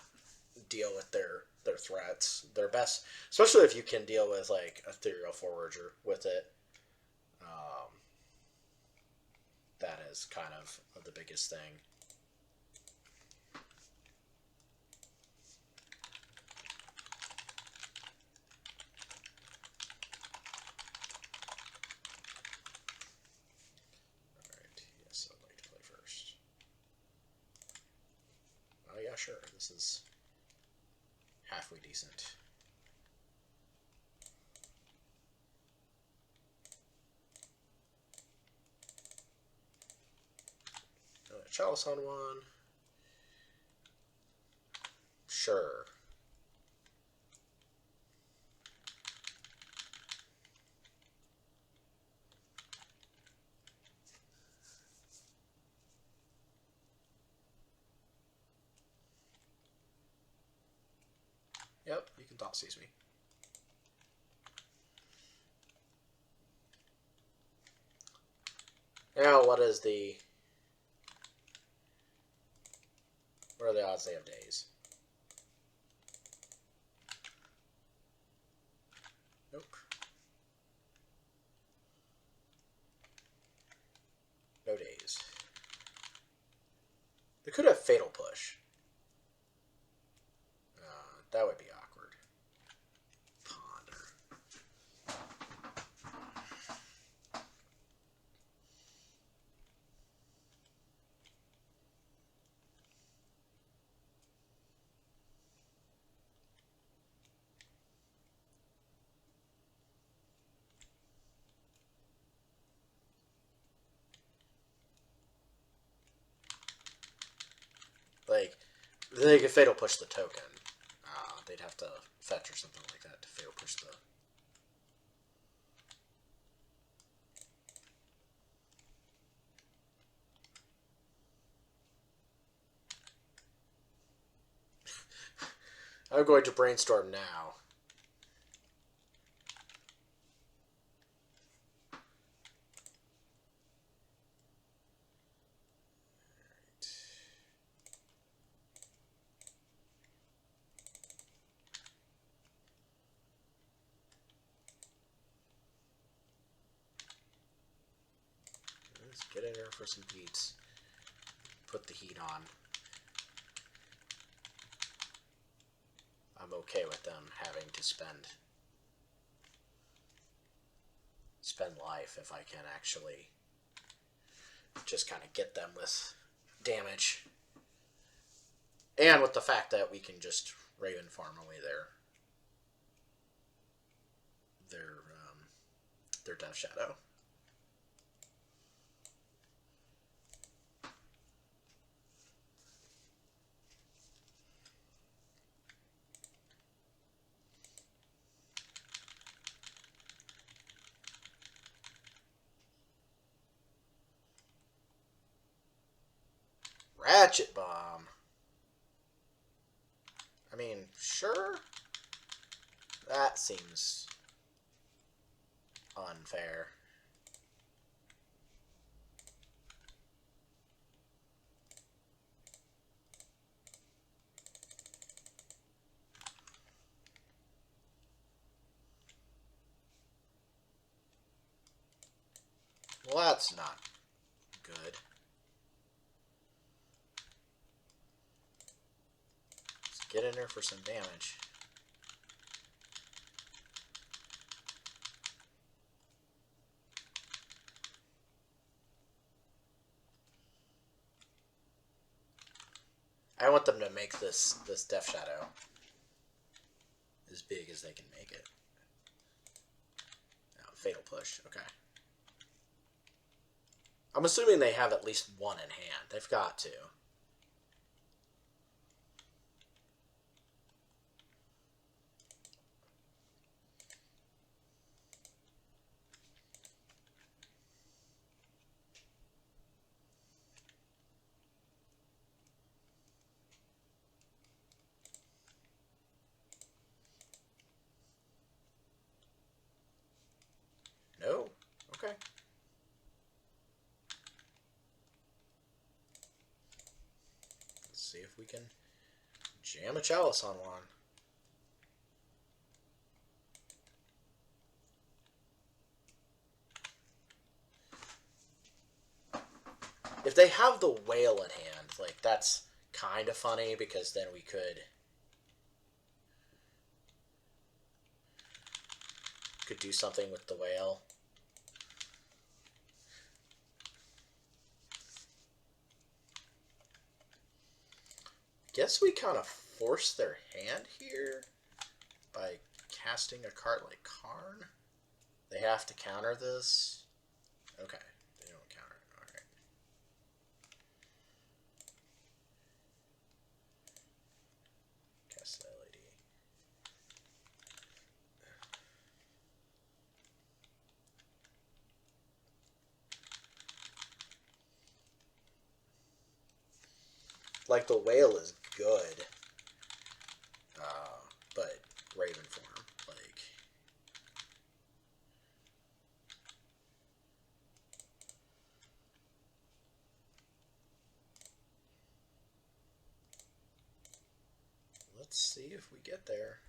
deal with their threats. Their best, especially if you can deal with like Ethereal Forager with it. That is kind of the biggest thing. Alright, yes, I'd like to play first. Oh yeah, sure, this is halfway decent. Chalice on one. Sure. Yep, you can Thoughtseize me. Now, what is the... odds they have days? Nope. No days. They could have Fatal Push. That would be awkward. Ponder. Like, they could Fatal Push the token. They'd have to fetch or something like that to Fatal Push the... I'm going to brainstorm now. Let's get in there for some beats. Put the heat on. I'm okay with them having to spend life if I can actually just kind of get them with damage. And with the fact that we can just Raven farm away their Death Shadow. Ratchet Bomb. I mean, sure. That seems unfair. Well, that's not good. Let's get in there for some damage. I want them to make this Death Shadow as big as they can make it. Oh, Fatal Push, okay. I'm assuming they have at least one in hand. They've got to. No? Okay. Let's see if we can jam a Chalice on one. If they have the Whale in hand, like, that's kind of funny, because then we could do something with the Whale. Guess we kind of force their hand here by casting a card like Karn. They have to counter this. Okay, they don't counter it. All right. Cast the LED. Like, the Whale is good, but Raven form, like, let's see if we get there.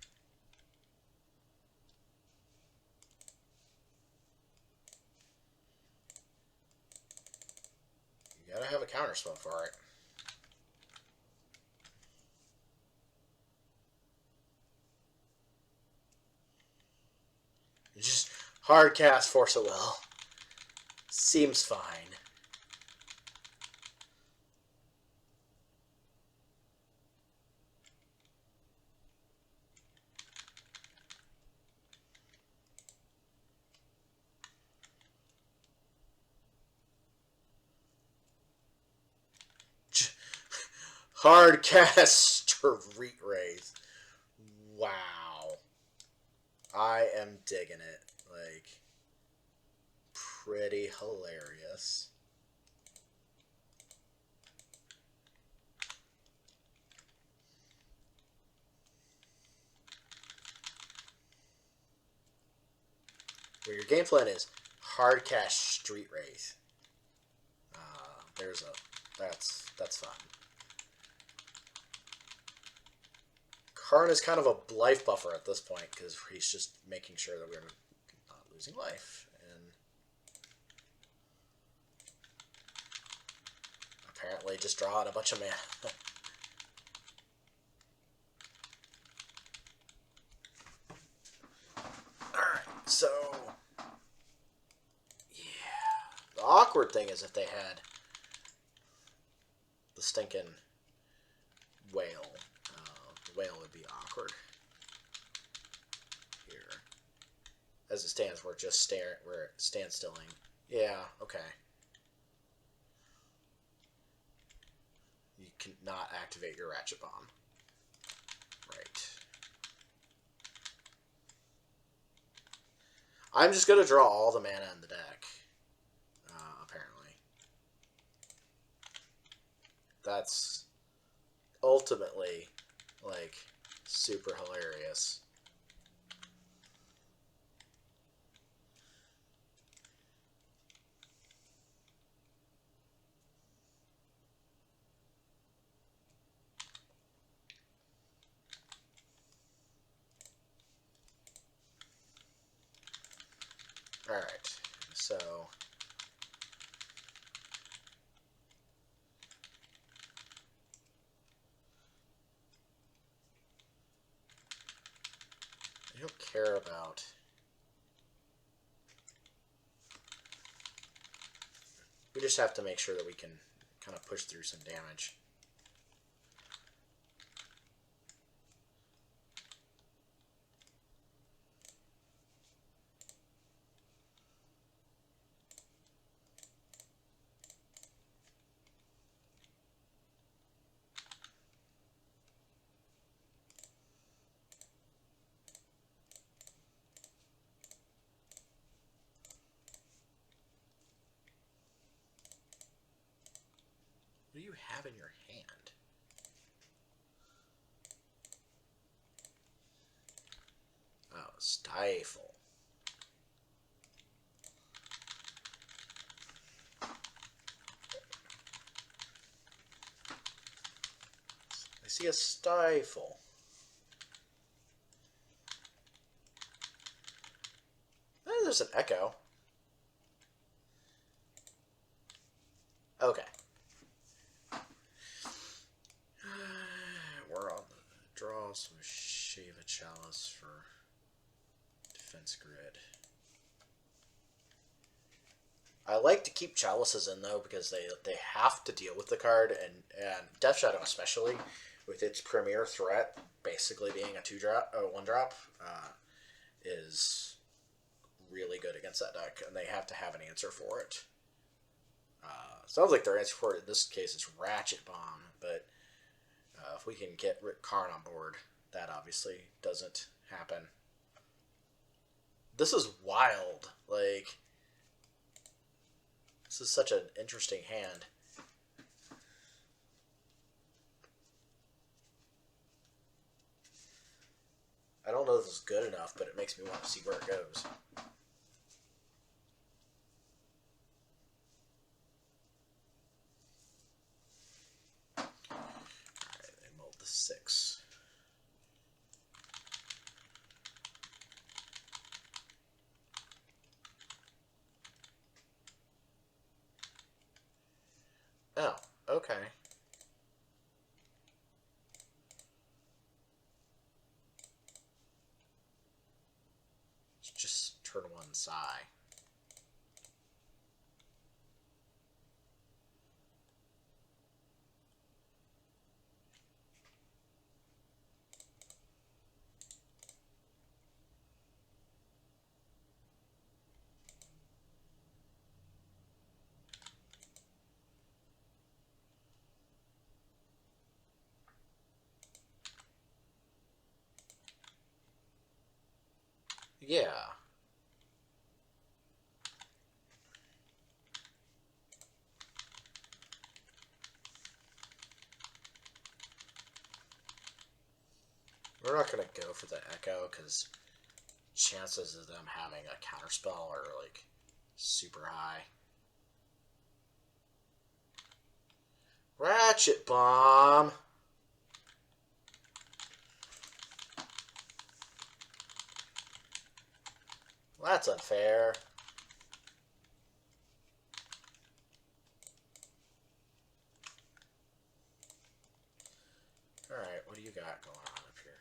You gotta have a counterspell for it. Just hard cast Force of Will. Seems fine. Hard cast Street Wraith. Wow. I am digging it. Like, pretty hilarious. Where your game plan is hard cast Street Wraith. That's fun. Karn is kind of a life buffer at this point because he's just making sure that we're not losing life. And apparently just draw out a bunch of mana. Alright, so yeah. The awkward thing is if they had the stinking whale. The whale would be awkward. Here. As it stands, we're just we're standstilling. Yeah, okay. You cannot activate your Ratchet Bomb. Right. I'm just going to draw all the mana in the deck, apparently. That's ultimately, like, super hilarious. Alright, so I don't care about we just have to make sure that we can kind of push through some damage. What do you have in your hand? Oh, Stifle. I see a Stifle. Oh, there's an Echo. Okay. We're on the draw, so shave a Chalice for defense grid. I like to keep Chalices in though because they have to deal with the card, and Death Shadow especially with its premier threat basically being a 1-drop is really good against that deck, and they have to have an answer for it. Sounds like their answer for it in this case is Ratchet Bomb, but if we can get Karn on board, that obviously doesn't happen. This is wild. Like, this is such an interesting hand. I don't know if this is good enough, but it makes me want to see where it goes. Alright, they mulled the 6. Oh, okay. Just turn one side. Yeah. We're not going to go for the Echo because chances of them having a counterspell are like super high. Ratchet Bomb! Well, that's unfair. Alright, what do you got going on up here?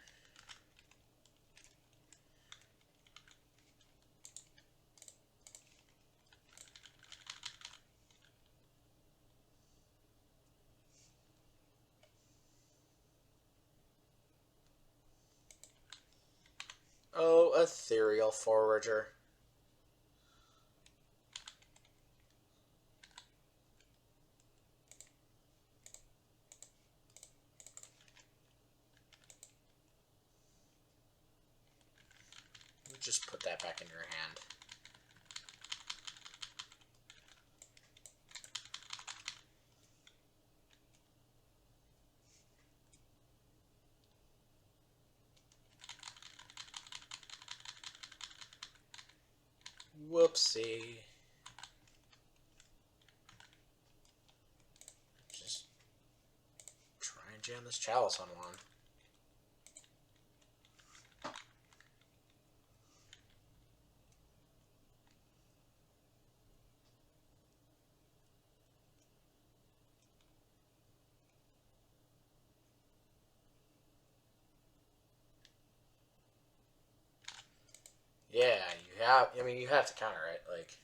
Oh, Ethereal Forager. Just put that back in your hand. Whoopsie. Just try and jam this Chalice on one. Yeah, you have. I mean, you have to counter it. Like,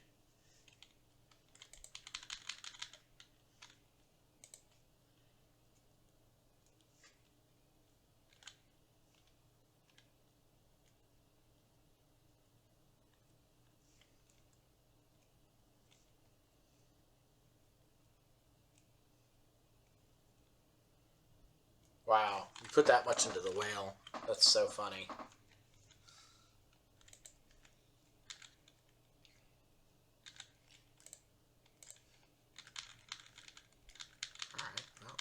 wow, you put that much into the whale. That's so funny. Alright, well.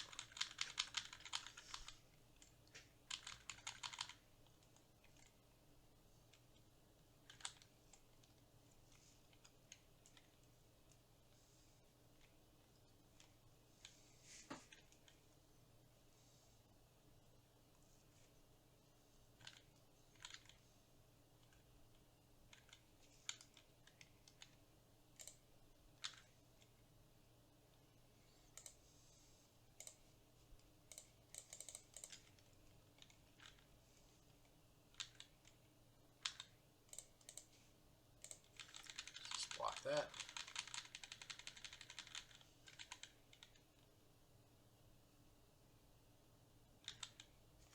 Just block that.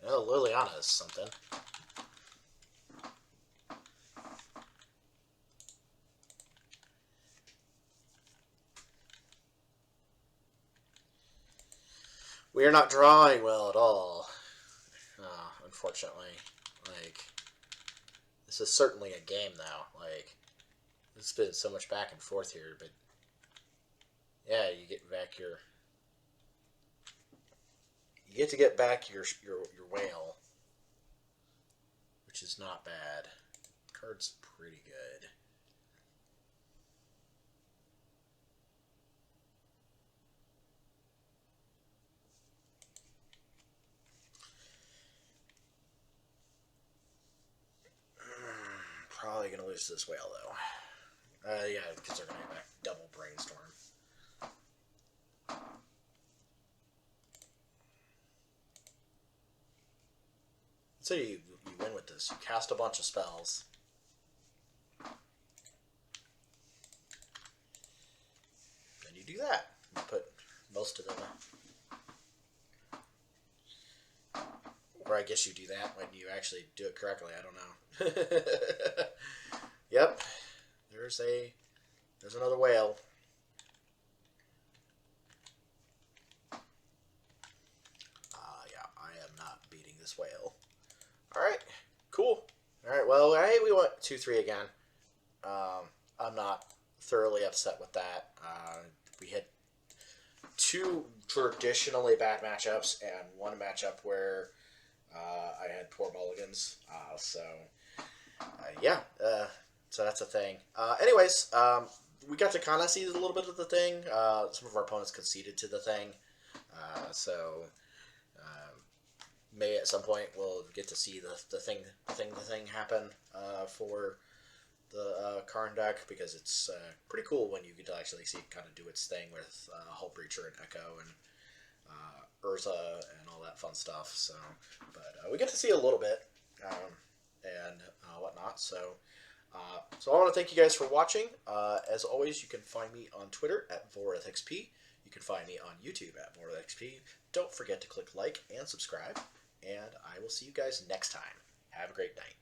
Oh, Liliana is something. We are not drawing well at all. Unfortunately. Like, this is certainly a game, though. Like, it's been so much back and forth here, but yeah, you get back your. You get to get back your whale, which is not bad. The card's pretty good. Probably gonna lose this whale though. Yeah, because they're gonna get back double brainstorm. So you win with this. You cast a bunch of spells. Then you do that. You put most of them. Or I guess you do that when you actually do it correctly. I don't know. Yep. There's another whale. Yeah, I am not beating this whale. Alright, cool. Alright, well, hey, we went 2-3 again. I'm not thoroughly upset with that. We had 2 traditionally bad matchups and 1 matchup where I had poor mulligans. Yeah, so that's a thing. Anyways, we got to kind of see a little bit of the thing. Some of our opponents conceded to the thing. May at some point we'll get to see the thing happen for the Karn deck, because it's pretty cool when you get to actually see it kind of do its thing with Hull Breacher and Echo and Urza and all that fun stuff. So, but we get to see a little bit and whatnot. So I want to thank you guys for watching. As always, you can find me on Twitter at VorithXP. You can find me on YouTube at VorithXP. Don't forget to click like and subscribe, and I will see you guys next time. Have a great night.